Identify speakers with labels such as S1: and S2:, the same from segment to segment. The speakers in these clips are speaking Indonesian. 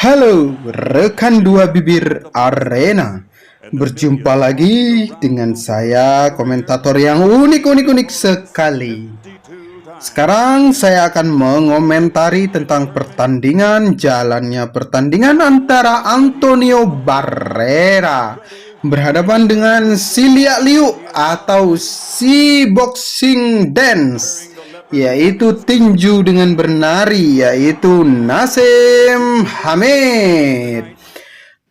S1: Halo rekan dua bibir arena, berjumpa lagi dengan saya komentator yang unik sekali. Sekarang saya akan mengomentari tentang jalannya pertandingan antara Antonio Barrera berhadapan dengan si Liak Liu atau si Boxing Dance, yaitu tinju dengan bernari, yaitu Naseem Hamed,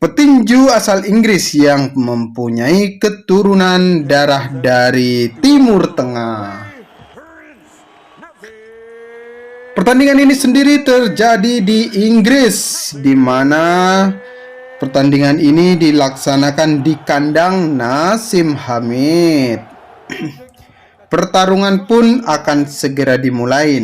S1: petinju asal Inggris yang mempunyai keturunan darah dari Timur Tengah. Pertandingan ini sendiri terjadi di Inggris, di mana pertandingan ini dilaksanakan di kandang Naseem Hamed. Pertarungan pun akan segera dimulai.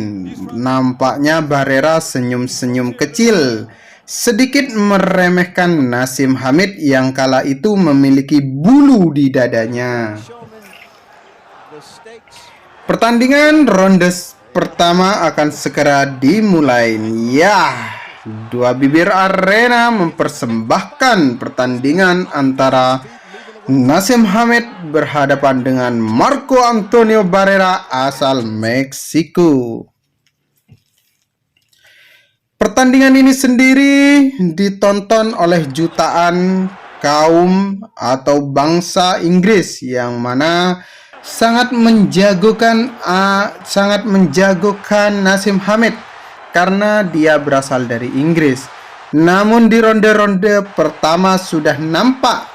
S1: Nampaknya Barrera senyum-senyum kecil, sedikit meremehkan Naseem Hamed yang kala itu memiliki bulu di dadanya. Pertandingan ronde pertama akan segera dimulai. Dua bibir arena mempersembahkan pertandingan antara Naseem Hamed berhadapan dengan Marco Antonio Barrera asal Meksiko. Pertandingan ini sendiri ditonton oleh jutaan kaum atau bangsa Inggris yang mana sangat menjagokan Naseem Hamed karena dia berasal dari Inggris. Namun di ronde-ronde pertama sudah nampak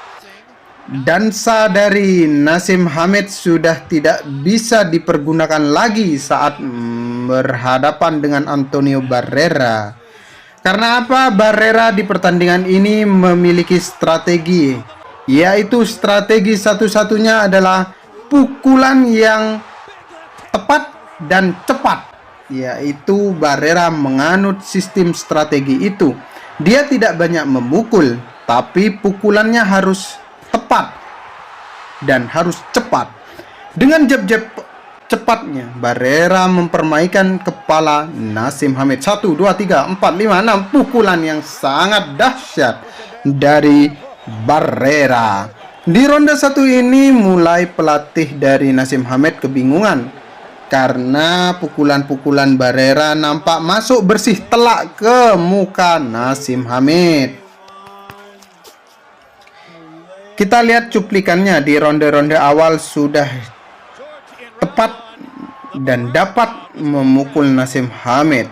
S1: dansa dari Naseem Hamed sudah tidak bisa dipergunakan lagi saat berhadapan dengan Antonio Barrera. Karena apa? Barrera di pertandingan ini memiliki strategi, yaitu strategi satu-satunya adalah pukulan yang tepat dan cepat, yaitu Barrera menganut sistem strategi itu. Dia tidak banyak memukul, tapi pukulannya harus tepat dan harus cepat. Dengan jab-jab cepatnya, Barrera mempermaikan kepala Naseem Hamed. 1, 2, 3, 4, 5, 6 pukulan yang sangat dahsyat dari Barrera. Di ronde 1 ini mulai pelatih dari Naseem Hamed kebingungan karena pukulan-pukulan Barrera nampak masuk bersih telak ke muka Naseem Hamed. Kita lihat cuplikannya. Di ronde-ronde awal sudah tepat dan dapat memukul Naseem Hamed.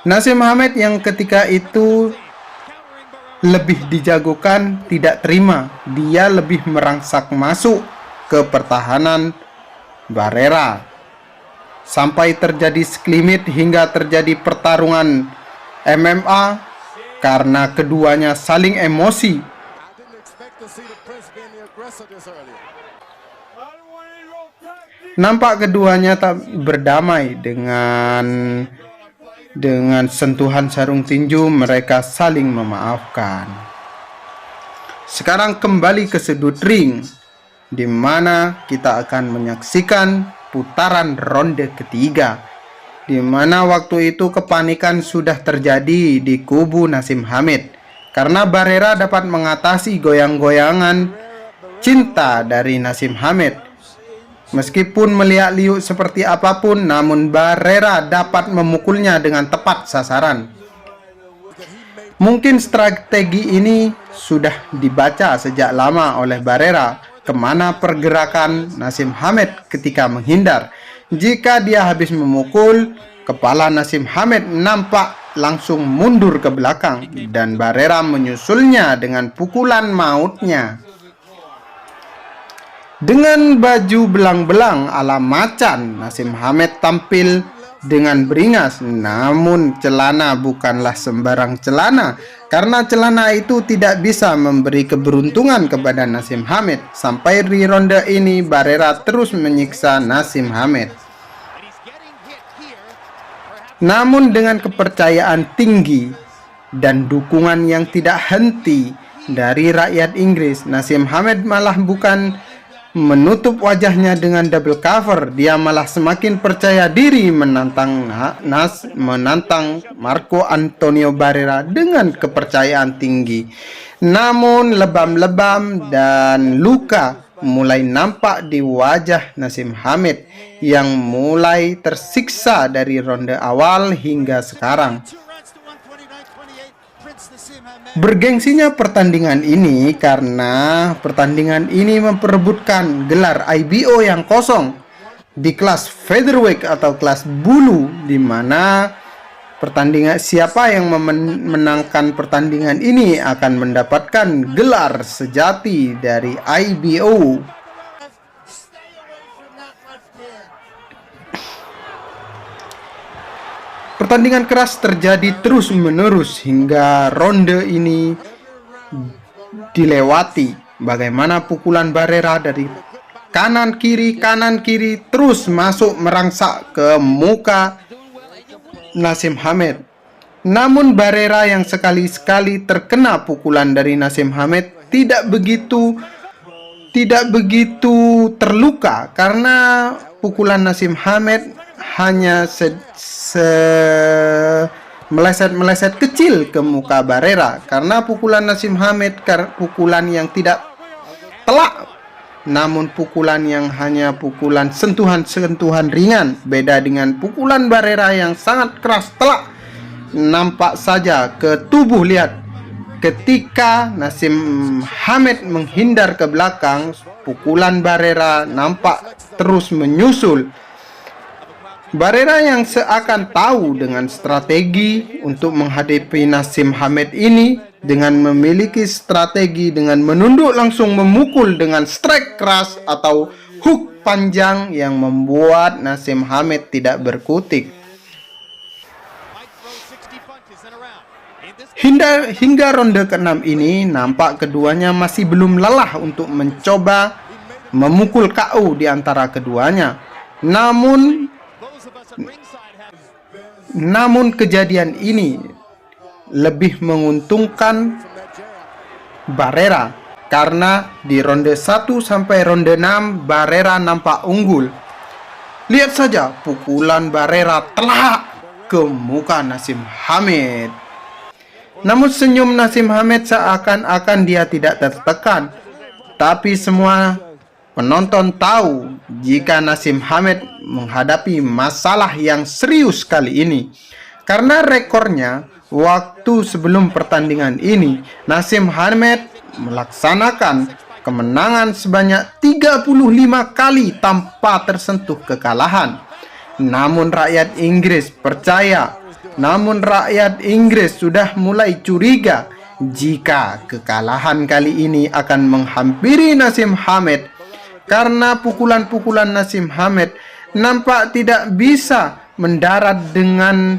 S1: Naseem Hamed yang ketika itu lebih dijagokan tidak terima. Dia lebih merangsak masuk ke pertahanan Barrera sampai terjadi sklimit hingga terjadi pertarungan MMA karena keduanya saling emosi. Nampak keduanya tak berdamai dengan sentuhan sarung tinju. Mereka saling memaafkan. Sekarang kembali ke sudut ring, di mana kita akan menyaksikan putaran ronde ketiga, di mana waktu itu kepanikan sudah terjadi di kubu Naseem Hamed karena Barrera dapat mengatasi goyang-goyangan cinta dari Naseem Hamed. Meskipun melihat liuk seperti apapun, namun Barrera dapat memukulnya dengan tepat sasaran. Mungkin strategi ini sudah dibaca sejak lama oleh Barrera, kemana pergerakan Naseem Hamed ketika menghindar. Jika dia habis memukul, kepala Naseem Hamed nampak langsung mundur ke belakang dan Barrera menyusulnya dengan pukulan mautnya. Dengan baju belang-belang ala macan, Naseem Hamed tampil dengan beringas. Namun celana bukanlah sembarang celana, karena celana itu tidak bisa memberi keberuntungan kepada Naseem Hamed. Sampai di ronde ini Barrera terus menyiksa Naseem Hamed. Namun dengan kepercayaan tinggi dan dukungan yang tidak henti dari rakyat Inggris, Naseem Hamed malah bukan menutup wajahnya dengan double cover. Dia malah semakin percaya diri menantang Marco Antonio Barrera dengan kepercayaan tinggi. Namun lebam-lebam dan luka mulai nampak di wajah Naseem Hamed yang mulai tersiksa dari ronde awal hingga sekarang. Bergengsinya pertandingan ini karena pertandingan ini memperebutkan gelar IBO yang kosong di kelas featherweight atau kelas bulu, di mana pertandingan siapa yang memenangkan pertandingan ini akan mendapatkan gelar sejati dari IBO. Pertandingan keras terjadi terus-menerus hingga ronde ini dilewati. Bagaimana pukulan Barrera dari kanan kiri terus masuk merangsak ke muka Naseem Hamed. Namun Barrera yang sekali-sekali terkena pukulan dari Naseem Hamed tidak begitu terluka karena pukulan Naseem Hamed hanya meleset kecil ke muka Barrera, karena pukulan Naseem Hamed pukulan yang tidak telak, namun pukulan yang hanya pukulan sentuhan ringan, beda dengan pukulan Barrera yang sangat keras telak. Nampak saja ke tubuh, lihat, ketika Naseem Hamed menghindar ke belakang, pukulan Barrera nampak terus menyusul. Barrera yang seakan tahu dengan strategi untuk menghadapi Naseem Hamed ini, dengan memiliki strategi dengan menunduk langsung memukul dengan strike keras atau hook panjang yang membuat Naseem Hamed tidak berkutik. Hingga ronde ke-6 ini nampak keduanya masih belum lelah untuk mencoba memukul KO di antara keduanya. Namun kejadian ini lebih menguntungkan Barrera karena di ronde 1 sampai ronde 6 Barrera nampak unggul. Lihat saja pukulan Barrera telak ke muka Naseem Hamed. Namun senyum Naseem Hamed seakan-akan dia tidak tertekan. Tapi semua penonton tahu jika Naseem Hamed menghadapi masalah yang serius kali ini. Karena rekornya waktu sebelum pertandingan ini, Naseem Hamed melaksanakan kemenangan sebanyak 35 kali tanpa tersentuh kekalahan. Namun rakyat Inggris sudah mulai curiga jika kekalahan kali ini akan menghampiri Naseem Hamed, karena pukulan-pukulan Naseem Hamed nampak tidak bisa mendarat dengan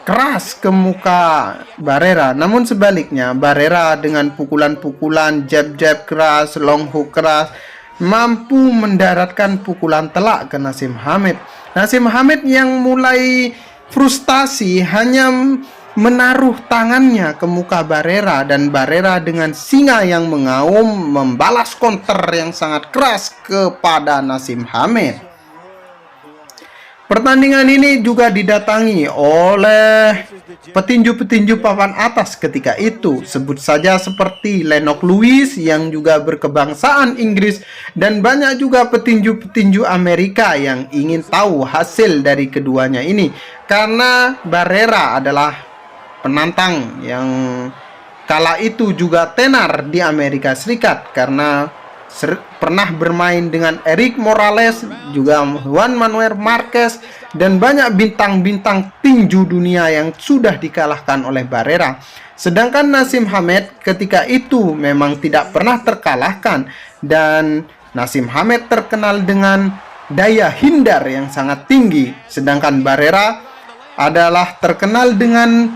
S1: keras ke muka Barrera. Namun sebaliknya, Barrera dengan pukulan-pukulan jab-jab keras, long hook keras, mampu mendaratkan pukulan telak ke Naseem Hamed. Naseem Hamed yang mulai frustasi hanya menaruh tangannya ke muka Barrera, dan Barrera dengan singa yang mengaum membalas counter yang sangat keras kepada Naseem Hamed. Pertandingan ini juga didatangi oleh petinju-petinju papan atas ketika itu, sebut saja seperti Lennox Lewis yang juga berkebangsaan Inggris, dan banyak juga petinju-petinju Amerika yang ingin tahu hasil dari keduanya ini, karena Barrera adalah penantang yang kala itu juga tenar di Amerika Serikat, karena pernah bermain dengan Erik Morales, juga Juan Manuel Marquez, dan banyak bintang-bintang tinju dunia yang sudah dikalahkan oleh Barrera. Sedangkan Naseem Hamed ketika itu memang tidak pernah terkalahkan, dan Naseem Hamed terkenal dengan daya hindar yang sangat tinggi, sedangkan Barrera adalah terkenal dengan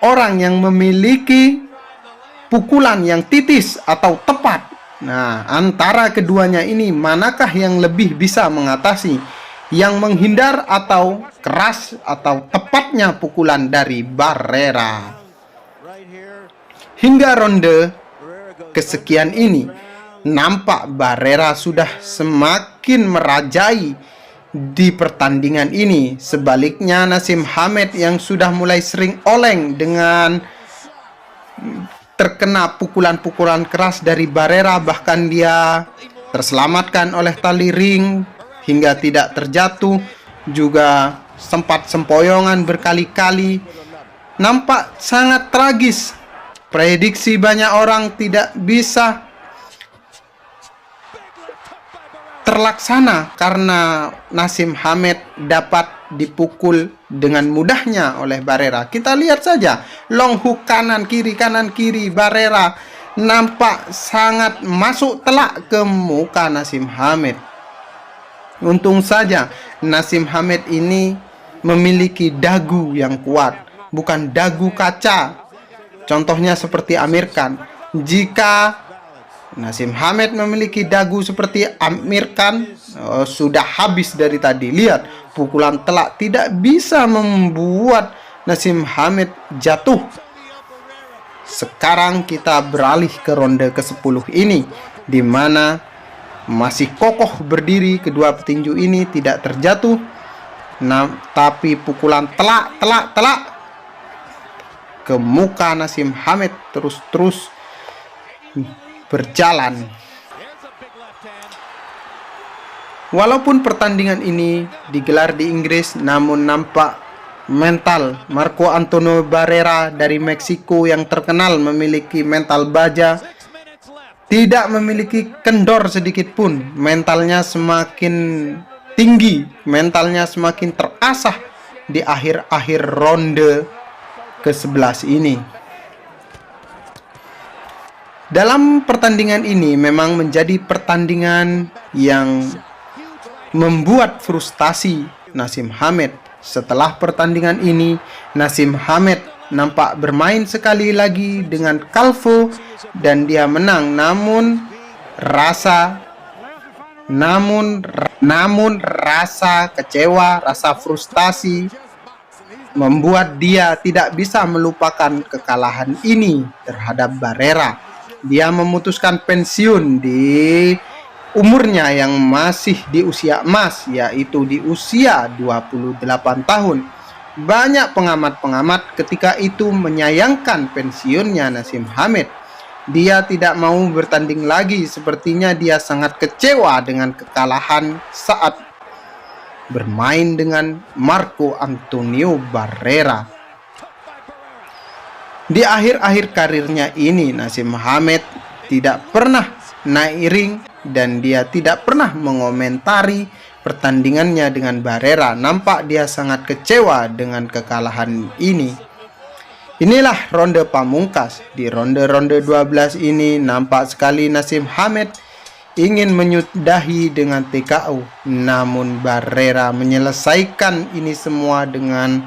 S1: orang yang memiliki pukulan yang titis atau tepat. Nah, antara keduanya ini manakah yang lebih bisa mengatasi, yang menghindar atau keras atau tepatnya pukulan dari Barrera? Hingga ronde kesekian ini nampak Barrera sudah semakin merajai di pertandingan ini. Sebaliknya Naseem Hamed yang sudah mulai sering oleng dengan terkena pukulan-pukulan keras dari Barrera, bahkan dia terselamatkan oleh tali ring hingga tidak terjatuh, juga sempat sempoyongan berkali-kali. Nampak sangat tragis. Prediksi banyak orang tidak bisa terlaksana karena Naseem Hamed dapat dipukul dengan mudahnya oleh Barrera. Kita lihat saja, long hook kanan kiri Barrera nampak sangat masuk telak ke muka Naseem Hamed. Untung saja Naseem Hamed ini memiliki dagu yang kuat, bukan dagu kaca. Contohnya seperti Amir Khan. Jika Naseem Hamed memiliki dagu seperti Amir Khan, sudah habis dari tadi. Lihat, pukulan telak tidak bisa membuat Naseem Hamed jatuh. Sekarang kita beralih ke ronde ke-10 ini, di mana masih kokoh berdiri kedua petinju ini, tidak terjatuh. Tapi pukulan telak ke muka Naseem Hamed terus berjalan. Walaupun pertandingan ini digelar di Inggris, namun nampak mental Marco Antonio Barrera dari Meksiko yang terkenal memiliki mental baja tidak memiliki kendor sedikit pun. Mentalnya semakin tinggi, mentalnya semakin terasah di akhir-akhir ronde ke-11 ini. Dalam pertandingan ini memang menjadi pertandingan yang membuat frustasi Naseem Hamed. Setelah pertandingan ini, Naseem Hamed nampak bermain sekali lagi dengan Calvo dan dia menang. Namun rasa kecewa, rasa frustasi membuat dia tidak bisa melupakan kekalahan ini terhadap Barrera. Dia memutuskan pensiun di umurnya yang masih di usia emas, yaitu di usia 28 tahun. Banyak pengamat-pengamat ketika itu menyayangkan pensiunnya Naseem Hamed. Dia tidak mau bertanding lagi, sepertinya dia sangat kecewa dengan kekalahan saat bermain dengan Marco Antonio Barrera. Di akhir-akhir karirnya ini, Naseem Hamed tidak pernah naik ring dan dia tidak pernah mengomentari pertandingannya dengan Barrera. Nampak dia sangat kecewa dengan kekalahan ini. Inilah ronde pamungkas. Di ronde-ronde 12 ini nampak sekali Naseem Hamed ingin menyudahi dengan TKO. Namun Barrera menyelesaikan ini semua dengan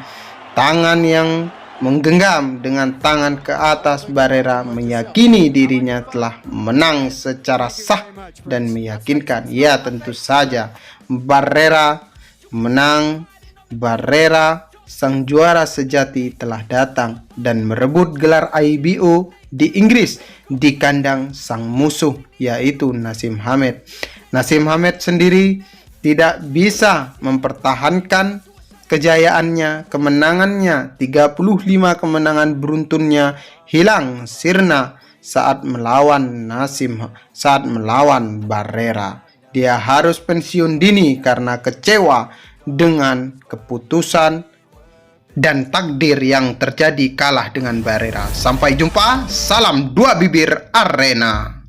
S1: tangan yang menggenggam. Dengan tangan ke atas, Barrera meyakini dirinya telah menang secara sah dan meyakinkan. Ya, tentu saja Barrera menang. Barrera, sang juara sejati, telah datang dan merebut gelar IBO di Inggris di kandang sang musuh, yaitu Naseem Hamed. Naseem Hamed sendiri tidak bisa mempertahankan kejayaannya, kemenangannya. 35 kemenangan beruntunnya hilang sirna saat melawan Barrera. Dia harus pensiun dini karena kecewa dengan keputusan dan takdir yang terjadi kalah dengan Barrera. Sampai jumpa, salam dua bibir arena.